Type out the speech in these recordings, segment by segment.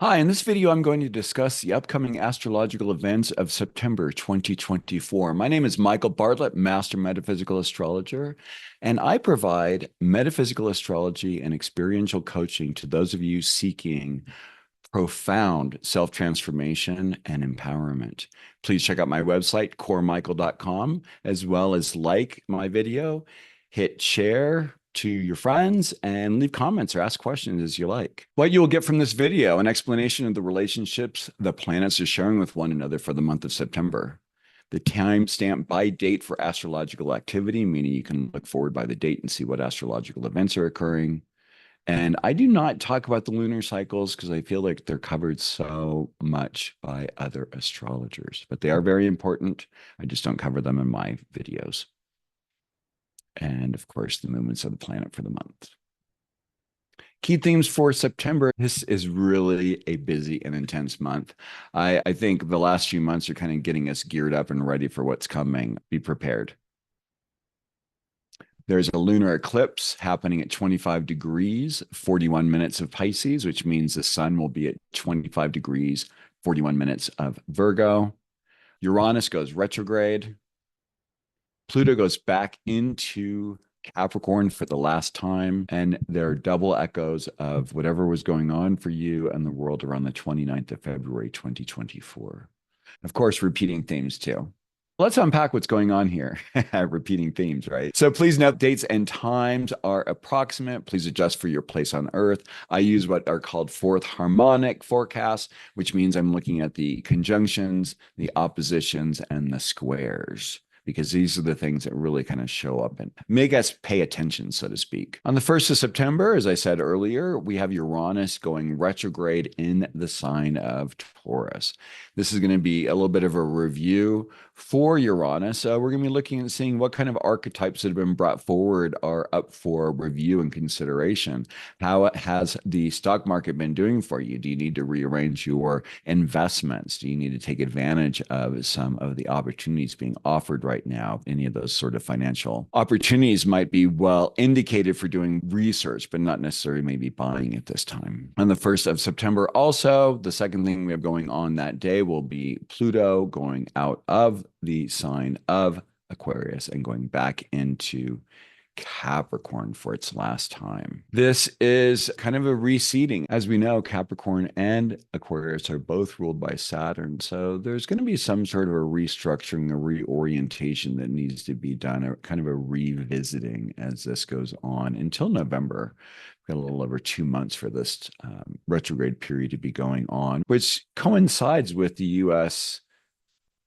Hi, in this video, I'm going to discuss the upcoming astrological events of September 2024. My name is Michael Bartlett, Master Metaphysical Astrologer, and I provide metaphysical astrology and experiential coaching to those of you seeking profound self-transformation and empowerment. Please check out my website, coremichael.com, as well as like my video, hit share to your friends, and leave comments or ask questions as you like. What you will get from this video, an explanation of the relationships the planets are sharing with one another for the month of September. The timestamp by date for astrological activity, meaning you can look forward by the date and see what astrological events are occurring. And I do not talk about the lunar cycles because I feel like they're covered so much by other astrologers, but they are very important. I just don't cover them in my videos. And of course, the movements of the planet for the month. Key themes for September. This is really a busy and intense month. I think the last few months are kind of getting us geared up and ready for what's coming. Be prepared. There's a lunar eclipse happening at 25 degrees, 41 minutes of Pisces, which means the sun will be at 25 degrees, 41 minutes of Virgo. Uranus goes retrograde. Pluto goes back into Capricorn for the last time, and there are double echoes of whatever was going on for you and the world around the 29th of February, 2024. Of course, repeating themes too. Let's unpack what's going on here. Repeating themes, right? So please note dates and times are approximate. Please adjust for your place on Earth. I use what are called fourth harmonic forecasts, which means I'm looking at the conjunctions, the oppositions, and the squares, because these are the things that really kind of show up and make us pay attention, so to speak. On the 1st of September, as I said earlier, we have Uranus going retrograde in the sign of Taurus. This is going to be a little bit of a review for Uranus. We're going to be looking and seeing what kind of archetypes that have been brought forward are up for review and consideration. How has the stock market been doing for you? Do you need to rearrange your investments? Do you need to take advantage of some of the opportunities being offered right now? Any of those sort of financial opportunities might be well indicated for doing research, but not necessarily maybe buying at this time. On the 1st of September, also, the second thing we have going on that day will be Pluto going out of the sign of Aquarius and going back into Capricorn for its last time. This is kind of a reseeding. As we know, Capricorn and Aquarius are both ruled by Saturn. So there's going to be some sort of a restructuring, a reorientation that needs to be done, or kind of a revisiting as this goes on until November. We've got a little over 2 months for this retrograde period to be going on, which coincides with the U.S.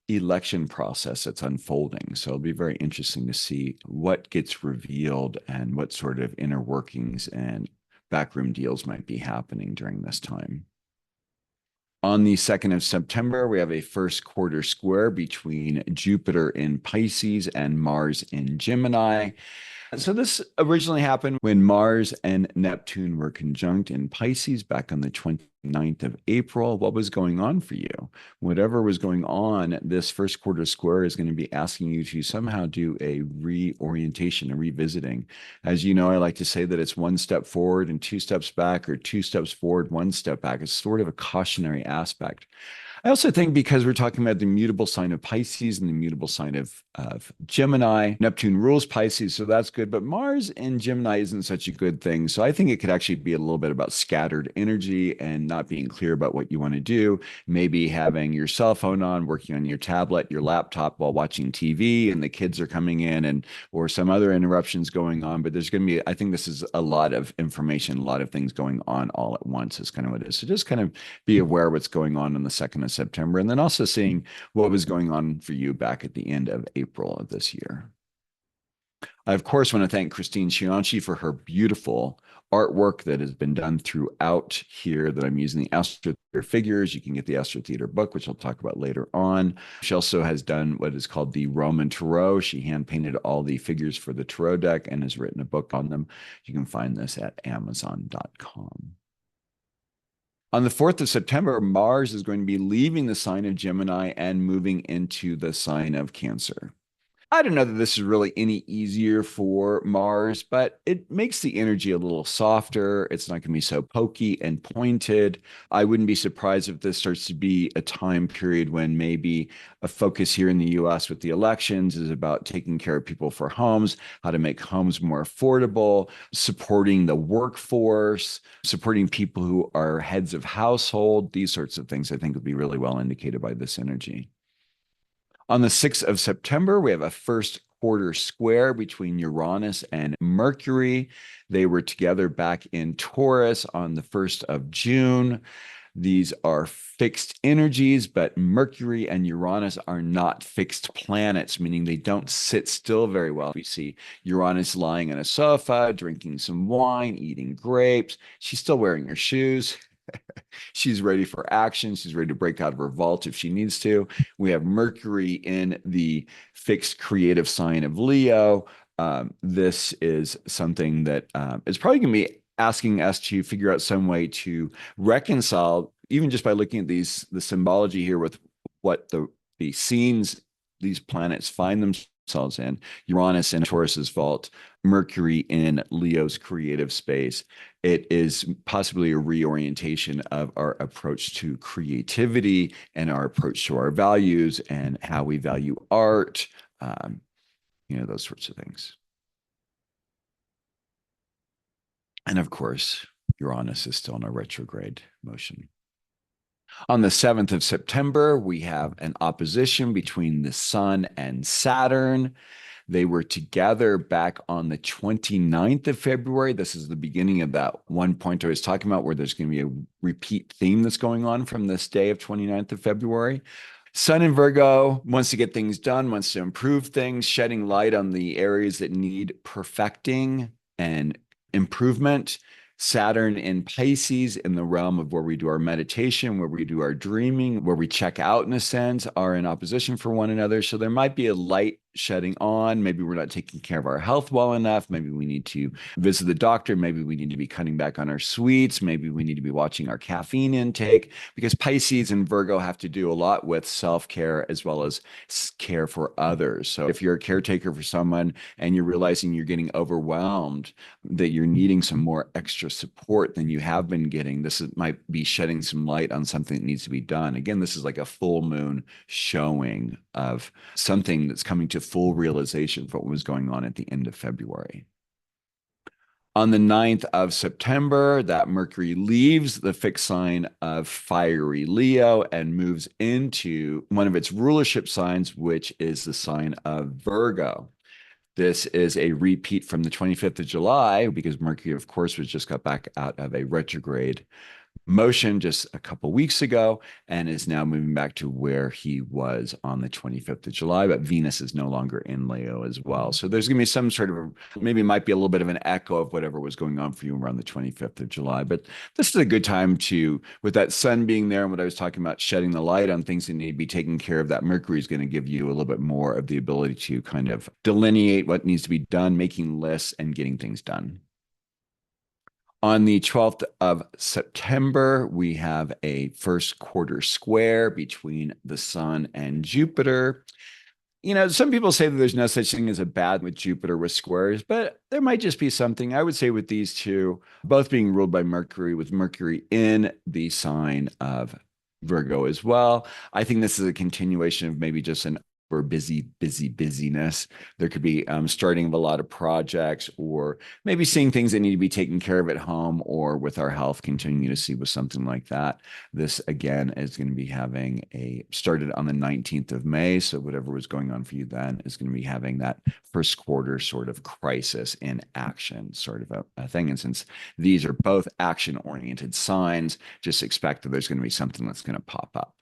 election process that's unfolding. So it'll be very interesting to see what gets revealed and what sort of inner workings and backroom deals might be happening during this time. On the 2nd of September, we have a first quarter square between Jupiter in Pisces and Mars in Gemini. So this originally happened when Mars and Neptune were conjunct in Pisces back on the 29th of April. What was going on for you? Whatever was going on, this first quarter square is going to be asking you to somehow do a reorientation, a revisiting. As you know, I like to say that it's one step forward and two steps back, or two steps forward, one step back. It's sort of a cautionary aspect. I also think because we're talking about the mutable sign of Pisces and the mutable sign of Gemini, Neptune rules Pisces, so that's good. But Mars in Gemini isn't such a good thing. So I think it could actually be a little bit about scattered energy and not being clear about what you want to do. Maybe having your cell phone on, working on your tablet, your laptop while watching TV, and the kids are coming in, and or some other interruptions going on. But there's going to be, I think this is a lot of information, a lot of things going on all at once is kind of what it is. So just kind of be aware of what's going on the 2nd of September, and then also seeing what was going on for you back at the end of April of this year. I, of course, want to thank Christine Cianci for her beautiful artwork that has been done throughout here that I'm using the Astro Theater figures. You can get the Astro Theater book, which I'll talk about later on. She also has done what is called the Roman Tarot. She hand painted all the figures for the Tarot deck and has written a book on them. You can find this at Amazon.com. On the 4th of September, Mars is going to be leaving the sign of Gemini and moving into the sign of Cancer. I don't know that this is really any easier for Mars, but it makes the energy a little softer. It's not going to be so pokey and pointed. I wouldn't be surprised if this starts to be a time period when maybe a focus here in the US with the elections is about taking care of people for homes, how to make homes more affordable, supporting the workforce, supporting people who are heads of household. These sorts of things I think would be really well indicated by this energy. On the 6th of September, we have a first quarter square between Uranus and Mercury. They were together back in Taurus on the 1st of June. These are fixed energies, but Mercury and Uranus are not fixed planets, meaning they don't sit still very well. We see Uranus lying on a sofa, drinking some wine, eating grapes. She's still wearing her shoes. She's ready for action. She's ready to break out of her vault if she needs to. We have Mercury in the fixed creative sign of Leo. This is something that is probably going to be asking us to figure out some way to reconcile, even just by looking at the symbology here with what the scenes these planets find themselves in. Uranus in Taurus's vault, Mercury in Leo's creative space. It is possibly a reorientation of our approach to creativity and our approach to our values and how we value art, those sorts of things. And of course, Uranus is still in a retrograde motion. On the 7th of September, we have an opposition between the Sun and Saturn. They were together back on the 29th of February. This is the beginning of that one point I was talking about where there's going to be a repeat theme that's going on from this day of 29th of February. Sun in Virgo wants to get things done, wants to improve things, shedding light on the areas that need perfecting and improvement. Saturn in Pisces, in the realm of where we do our meditation, where we do our dreaming, where we check out in a sense, are in opposition for one another. So there might be a light shedding on. Maybe we're not taking care of our health well enough. Maybe we need to visit the doctor. Maybe we need to be cutting back on our sweets. Maybe we need to be watching our caffeine intake, because Pisces and Virgo have to do a lot with self-care as well as care for others. So if you're a caretaker for someone and you're realizing you're getting overwhelmed, that you're needing some more extra support than you have been getting, might be shedding some light on something that needs to be done. Again, this is like a full moon showing of something that's coming to full realization of what was going on at the end of February. On the 9th of September, that Mercury leaves the fixed sign of fiery Leo and moves into one of its rulership signs, which is the sign of Virgo. This is a repeat from the 25th of July, because Mercury, of course, just got back out of a retrograde motion just a couple weeks ago and is now moving back to where he was on the 25th of July. But Venus is no longer in Leo as well. So there's going to be some sort of, maybe it might be a little bit of an echo of whatever was going on for you around the 25th of July. But this is a good time to, with that sun being there and what I was talking about, shedding the light on things that need to be taken care of, that Mercury is going to give you a little bit more of the ability to kind of delineate what needs to be done, making lists and getting things done. On the 12th of September, we have a first quarter square between the Sun and Jupiter. Some people say that there's no such thing as a bad with Jupiter with squares, but there might just be something. I would say with these two, both being ruled by Mercury, with Mercury in the sign of Virgo as well. I think this is a continuation of maybe just an busyness. There could be starting of a lot of projects, or maybe seeing things that need to be taken care of at home or with our health, continue to see with something like that. This again is going to be having started on the 19th of May. So whatever was going on for you then is going to be having that first quarter sort of crisis in action sort of a thing. And since these are both action oriented signs, just expect that there's going to be something that's going to pop up.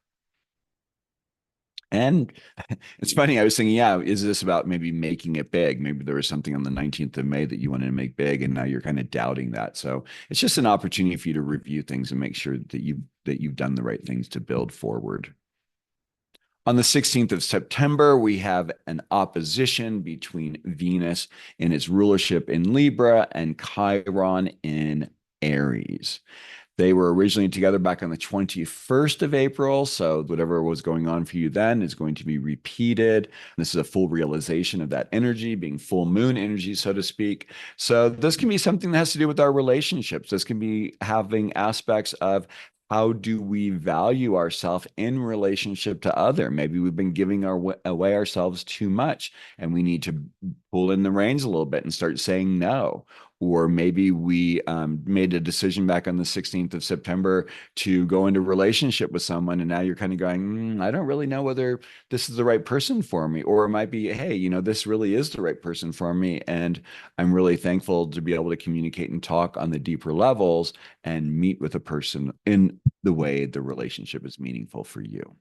And it's funny, I was thinking, is this about maybe making it big? Maybe there was something on the 19th of May that you wanted to make big, and now you're kind of doubting that. So it's just an opportunity for you to review things and make sure that you've done the right things to build forward. On the 16th of September, we have an opposition between Venus in its rulership in Libra and Chiron in Aries. They were originally together back on the 21st of April. So whatever was going on for you then is going to be repeated. This is a full realization of that energy, being full moon energy, so to speak. So this can be something that has to do with our relationships. This can be having aspects of how do we value ourselves in relationship to other? Maybe we've been giving away ourselves too much and we need to pull in the reins a little bit and start saying no. Or maybe we made a decision back on the 16th of September to go into a relationship with someone. And now you're kind of going, I don't really know whether this is the right person for me. Or it might be, hey, this really is the right person for me. And I'm really thankful to be able to communicate and talk on the deeper levels and meet with a person in the way the relationship is meaningful for you.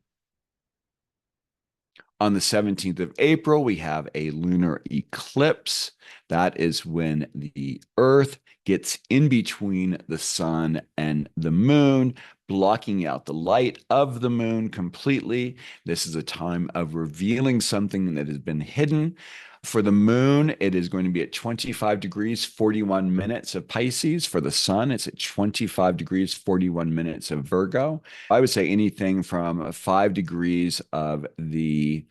On the 17th of April, we have a lunar eclipse. That is when the Earth gets in between the sun and the moon, blocking out the light of the moon completely. This is a time of revealing something that has been hidden. For the moon, it is going to be at 25 degrees, 41 minutes of Pisces. For the sun, it's at 25 degrees, 41 minutes of Virgo. I would say anything from 5 degrees of the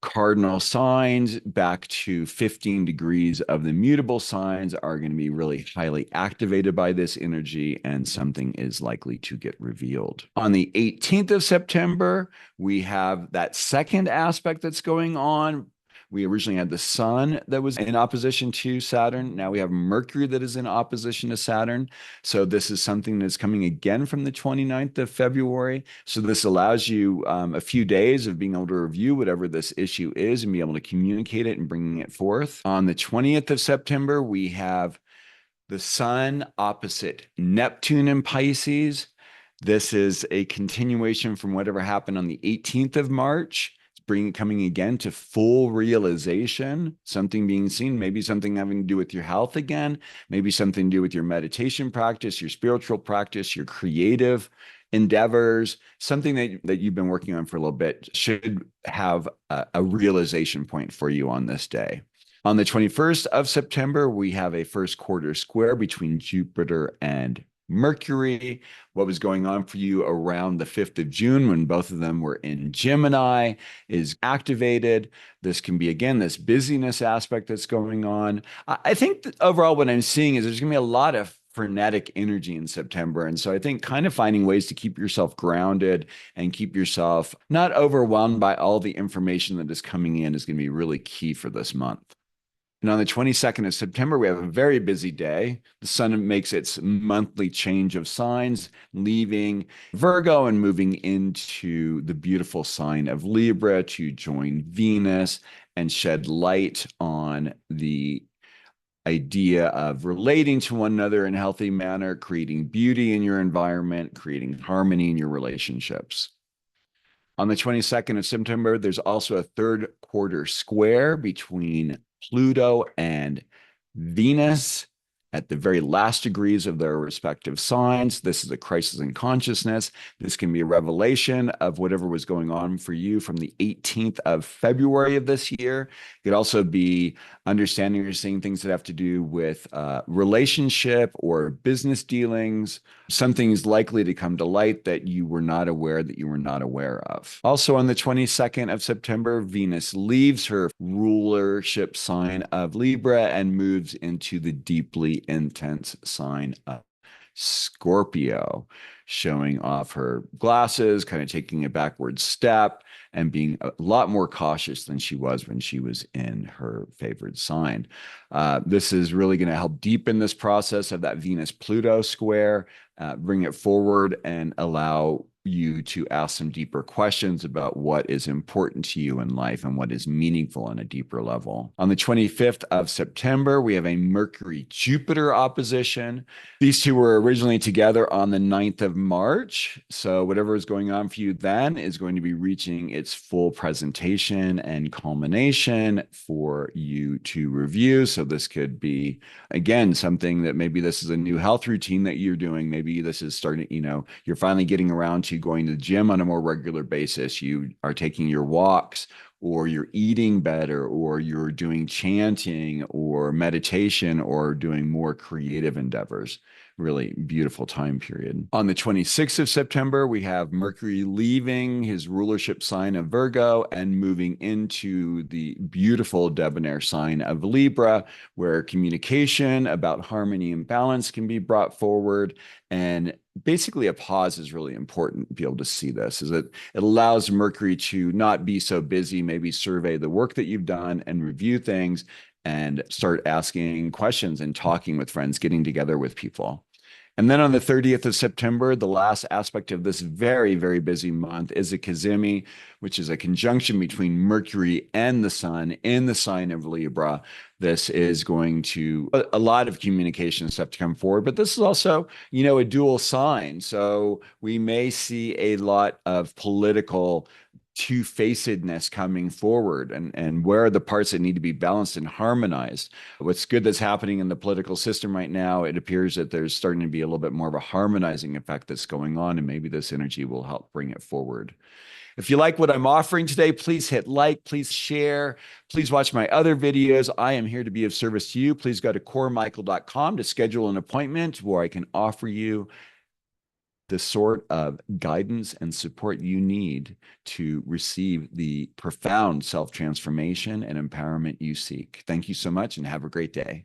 cardinal signs back to 15 degrees of the mutable signs are going to be really highly activated by this energy, and something is likely to get revealed. On the 18th of September, we have that second aspect that's going on. We originally had the sun that was in opposition to Saturn. Now we have Mercury that is in opposition to Saturn. So this is something that's coming again from the 29th of February. So this allows you a few days of being able to review whatever this issue is and be able to communicate it and bringing it forth. On the 20th of September, we have the sun opposite Neptune in Pisces. This is a continuation from whatever happened on the 18th of March. Coming again to full realization, something being seen, maybe something having to do with your health again, maybe something to do with your meditation practice, your spiritual practice, your creative endeavors, something that you've been working on for a little bit should have a realization point for you on this day. On the 21st of September, we have a first quarter square between Jupiter and Mercury. What was going on for you around the 5th of June when both of them were in Gemini is activated. This can be, again, this busyness aspect that's going on. I think that overall what I'm seeing is there's going to be a lot of frenetic energy in September. And so I think kind of finding ways to keep yourself grounded and keep yourself not overwhelmed by all the information that is coming in is going to be really key for this month. And on the 22nd of September, we have a very busy day. The sun makes its monthly change of signs, leaving Virgo and moving into the beautiful sign of Libra to join Venus and shed light on the idea of relating to one another in a healthy manner, creating beauty in your environment, creating harmony in your relationships. On the 22nd of September, there's also a third quarter square between Pluto and Venus at the very last degrees of their respective signs. This is a crisis in consciousness. This can be a revelation of whatever was going on for you from the 18th of February of this year. It could also be understanding or seeing things that have to do with relationship or business dealings. Something is likely to come to light that you were not aware of. Also on the 22nd of September, Venus leaves her rulership sign of Libra and moves into the deeply intense sign of Scorpio, showing off her glasses, kind of taking a backward step and being a lot more cautious than she was when she was in her favored sign. This is really going to help deepen this process of that Venus-Pluto square, bring it forward and allow you to ask some deeper questions about what is important to you in life and what is meaningful on a deeper level. On the 25th of September, we have a Mercury-Jupiter opposition. These two were originally together on the 9th of March. So whatever is going on for you then is going to be reaching its full presentation and culmination for you to review. So this could be, again, something that maybe this is a new health routine that you're doing. Maybe this is starting, you're finally getting around to going to the gym on a more regular basis. You are taking your walks, or you're eating better, or you're doing chanting or meditation, or doing more creative endeavors. Really beautiful time period. On the 26th of September, we have Mercury leaving his rulership sign of Virgo and moving into the beautiful debonair sign of Libra, where communication about harmony and balance can be brought forward. And basically, a pause is really important to be able to see this, is that it allows Mercury to not be so busy, maybe survey the work that you've done and review things and start asking questions and talking with friends, getting together with people. And then on the 30th of September, the last aspect of this very, very busy month is a Cazimi, which is a conjunction between Mercury and the Sun in the sign of Libra. This is going to a lot of communication stuff to come forward, but this is also, a dual sign. So we may see a lot of political two-facedness coming forward, and where are the parts that need to be balanced and harmonized. What's good that's happening in the political system right now, it appears that there's starting to be a little bit more of a harmonizing effect that's going on, and maybe this energy will help bring it forward. If you like what I'm offering today, please hit like, please share, please watch my other videos. I am here to be of service to you. Please go to coremichael.com to schedule an appointment where I can offer you the sort of guidance and support you need to receive the profound self-transformation and empowerment you seek. Thank you so much and have a great day.